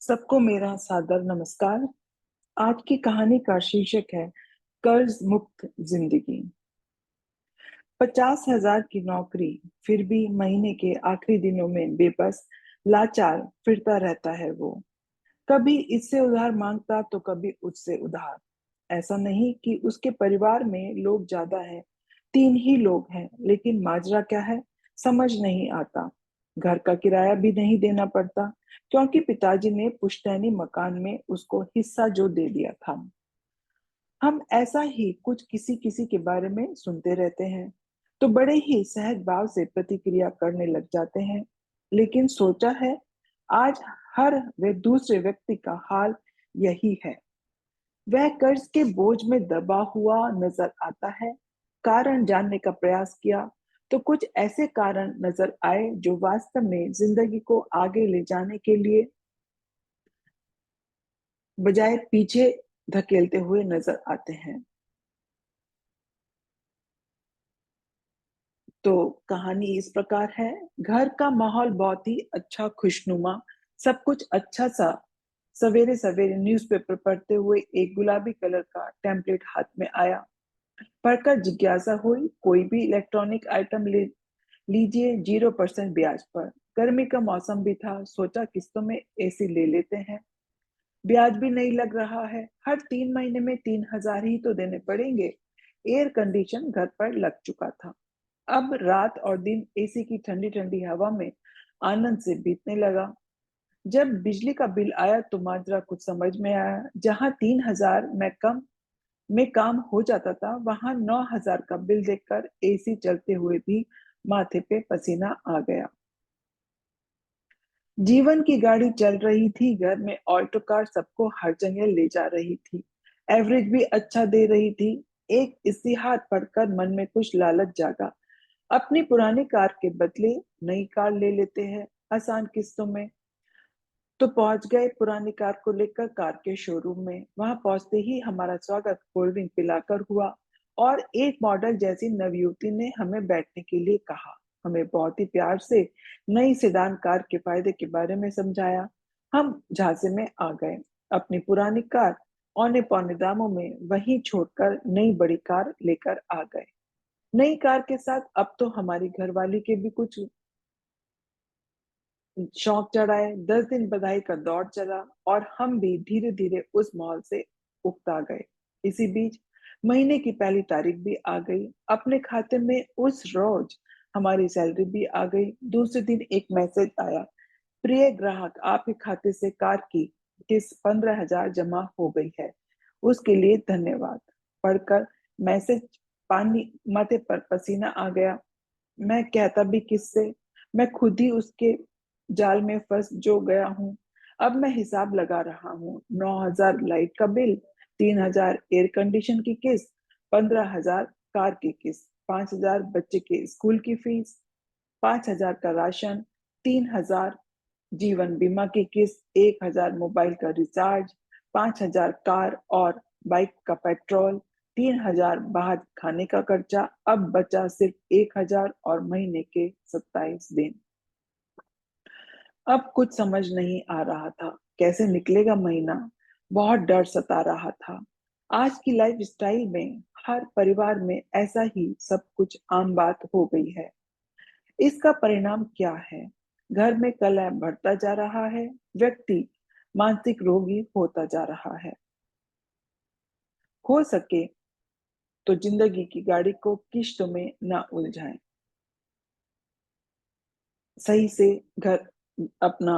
सबको मेरा सादर नमस्कार। आज की कहानी का शीर्षक है कर्ज मुक्त जिंदगी। 50,000 की नौकरी, फिर भी महीने के आखिरी दिनों में बेबस लाचार फिरता रहता है वो। कभी इससे उधार मांगता तो कभी उससे उधार। ऐसा नहीं कि उसके परिवार में लोग ज्यादा हैं, 3 ही लोग हैं, लेकिन माजरा क्या है समझ नहीं आता। घर का किराया भी नहीं देना पड़ता, क्योंकि पिताजी ने पुश्तैनी मकान में उसको हिस्सा जो दे दिया था। हम ऐसा ही कुछ किसी किसी के बारे में सुनते रहते हैं तो बड़े ही सहज भाव से प्रतिक्रिया करने लग जाते हैं। लेकिन सोचा है, आज हर वे दूसरे व्यक्ति का हाल यही है। वह कर्ज के बोझ में दबा हुआ नजर आता है। कारण जानने का प्रयास किया तो कुछ ऐसे कारण नजर आए जो वास्तव में जिंदगी को आगे ले जाने के लिए बजाय पीछे धकेलते हुए नजर आते हैं। तो कहानी इस प्रकार है। घर का माहौल बहुत ही अच्छा, खुशनुमा, सब कुछ अच्छा सा। सवेरे सवेरे न्यूज़पेपर पढ़ते हुए एक गुलाबी कलर का टेम्पलेट हाथ में आया। पढ़कर जिज्ञासा हुई, कोई भी इलेक्ट्रॉनिक आइटम ले लीजिए 0% ब्याज पर। गर्मी का मौसम भी था, सोचा किस्तों में एसी ले लेते हैं, ब्याज भी नहीं लग रहा है। हर 3 महीने में 3,000 ही तो देने पड़ेंगे। एयर कंडीशन घर पर लग चुका था। अब रात और दिन एसी की ठंडी ठंडी हवा में आनंद से बीतने लगा। जब बिजली का बिल आया तो माजरा कुछ समझ में आया। जहां 3,000 में काम हो जाता था, वहां 9,000 का बिल देखकर एसी चलते हुए भी माथे पे पसीना आ गया। जीवन की गाड़ी चल रही थी, घर में ऑल्टो कार सबको हर जगह ले जा रही थी, एवरेज भी अच्छा दे रही थी। एक इस्तिहार पढ़कर मन में कुछ लालच जागा। अपनी पुरानी कार के बदले नई कार ले लेते हैं, आसान किस्तों में। तो पहुंच गए पुरानी कार को लेकर कार के शोरूम में। वहां पहुंचते ही हमारा स्वागत कोल्ड ड्रिंक पिलाकर हुआ और एक मॉडल जैसी नवयुवती ने हमें बैठने के लिए कहा। हमें बहुत ही प्यार से नई सेडान कार के फायदे के बारे में समझाया। हम झांसे में आ गए। अपनी पुरानी कार औने पौने दामों में वहीं छोड़कर नई बड़ी कार लेकर आ गए। नई कार के साथ अब तो हमारी घरवाली के भी कुछ शौक चढ़ाए। 10 दिन बधाई का दौर चला और हम भी धीरे धीरे उस माहौल से उकता गए। इसी बीच महीने की पहली तारीख भी आ गई। अपने खाते में उस रोज हमारी सैलरी भी आ गई। दूसरे दिन एक मैसेज आया, प्रिय ग्राहक, आपके खाते से कार की किस्त 15,000 जमा हो गई है, उसके लिए धन्यवाद। पढ़कर मैसेज पानी माथे पर पसीना आ गया। मैं कहता भी किससे, मैं खुद ही उसके जाल में फंस जो गया हूँ। अब मैं हिसाब लगा रहा हूँ, 9,000 लाइट का बिल, 3,000 एयर कंडीशन की किस्त, 15,000 कार की किस्त, 5,000 बच्चे के स्कूल की फीस, 5,000 का राशन, 3,000 जीवन बीमा की किस्त, 1,000 मोबाइल का रिचार्ज, 5,000 कार और बाइक का पेट्रोल, 3,000 बाहर खाने का खर्चा। अब बचा सिर्फ 1,000 और महीने के 27 दिन। अब कुछ समझ नहीं आ रहा था, कैसे निकलेगा महीना। बहुत डर सता रहा था। आज की लाइफ स्टाइल में हर परिवार में ऐसा ही सब कुछ आम बात हो गई है। इसका परिणाम क्या है? घर में कलह बढ़ता जा रहा है, व्यक्ति मानसिक रोगी होता जा रहा है। हो सके तो जिंदगी की गाड़ी को किश्तों में ना उलझाएं, सही से घर अपना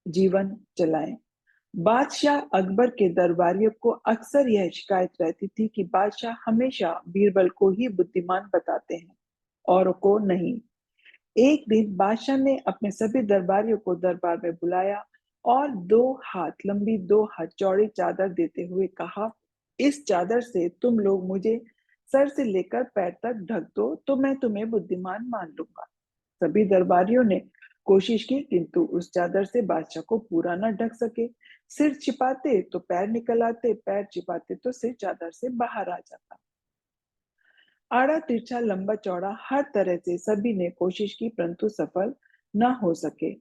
जीवन चलाएं। बादशाह अकबर के दरबारियों को अक्सर यह शिकायत रहती थी कि बादशाह हमेशा बीरबल को ही बुद्धिमान बताते हैं, औरों को नहीं। एक दिन बादशाह ने अपने सभी दरबारियों को दरबार में बुलाया और 2 हाथ लंबी 2 हाथ चौड़ी चादर देते हुए कहा, इस चादर से तुम लोग मुझे सर से लेकर पैर तक ढक दो तो मैं तुम्हें बुद्धिमान मान लूंगा। सभी दरबारियों ने कोशिश की, किंतु उस चादर से बादशाह को पूरा न ढक सके। सिर छिपाते तो पैर निकल आते, पैर छिपाते तो सिर चादर से बाहर आ जाता। आड़ा तिरछा लंबा चौड़ा हर तरह से सभी ने कोशिश की, परंतु सफल न हो सके।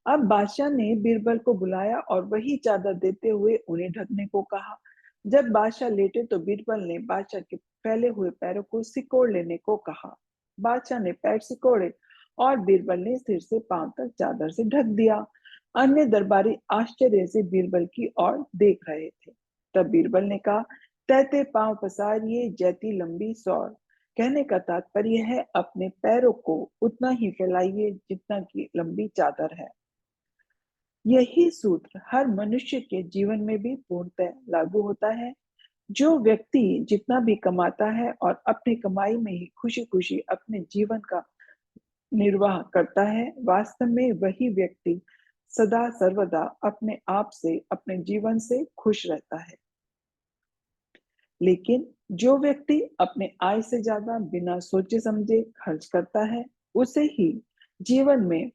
अब बादशाह ने बीरबल को बुलाया और वही चादर देते हुए उन्हें ढकने को कहा। जब बादशाह लेटे तो बीरबल ने बादशाह के फैले हुए पैरों को सिकोड़ लेने को कहा। बादशाह ने पैर सिकोड़े और बीरबल ने सिर से पांव तक चादर से ढक दिया। अन्य दरबारी आश्चर्य से बीरबल की ओर देख रहे थे। तब बीरबल ने कहा, तैते पांव पसारिए जैती लंबी सौर। कहने का तात्पर्य है, अपने पैरों को उतना ही फैलाइए जितना की लंबी चादर है। यही सूत्र हर मनुष्य के जीवन में भी पूर्णतः लागू होता है। जो व्यक्ति जितना भी कमाता है और अपनी कमाई में ही खुशी खुशी अपने जीवन का निर्वाह करता है, वास्तव में वही व्यक्ति सदा सर्वदा अपने आप से, अपने जीवन से खुश रहता है। लेकिन जो व्यक्ति अपने आय से ज्यादा बिना सोचे समझे खर्च करता है, उसे ही जीवन में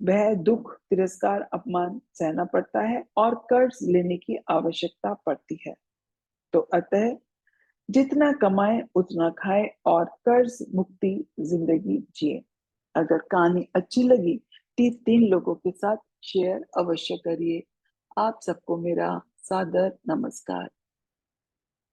वह दुख, तिरस्कार, अपमान सहना पड़ता है और कर्ज लेने की आवश्यकता पड़ती है। तो अतः जितना कमाए उतना खाए और कर्ज मुक्ति जिंदगी जिए। अगर कहानी अच्छी लगी तो 3 लोगों के साथ शेयर अवश्य करिए। आप सबको मेरा सादर नमस्कार।